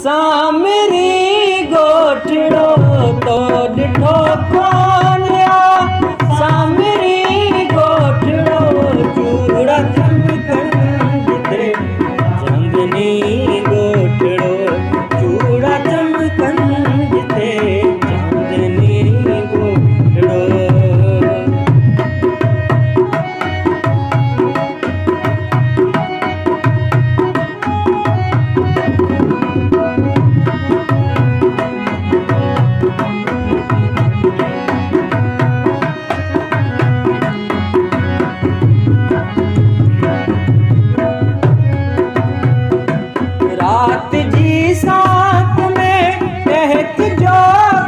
सामरी गोठड़ो तो ॾिठो कोन सामरी गोठड़ो चूड़ा चमकन जिते चांदनी गोठड़ो चूड़ा चमकन जिते चांदनी गोठड़ो रात जी साथ में टहक जो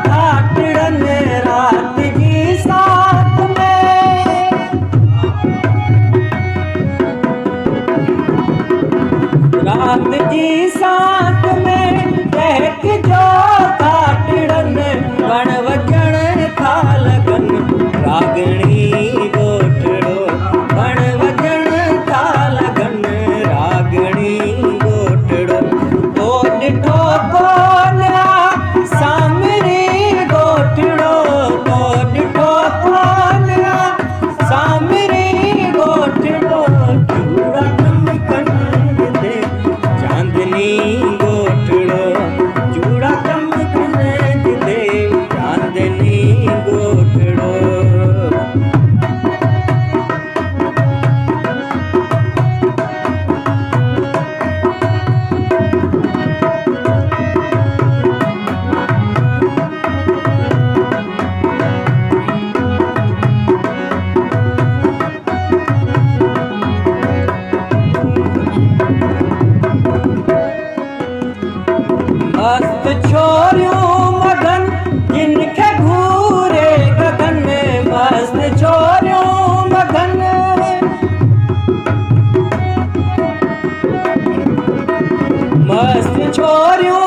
खाटड़न रात जी साथ में रात जी साथ में टहक जो खाटड़न वण वजण था लगन रागणी गोठड़ो वण वजण था लगन रागणी गोठड़ो तो ॾिठो कोन सामरी गोठड़ो तो ॾिठो कोन सामरी गोठड़ो चूड़ा चमकन जिते चांदनी गोठड़ो चूड़ा चमकन जिते चांदनी गोठड़ो मस्त छोरियूं मगन जिनखे घूरे गगन में मस्त छोरियूं मगन मस्त छोरियूं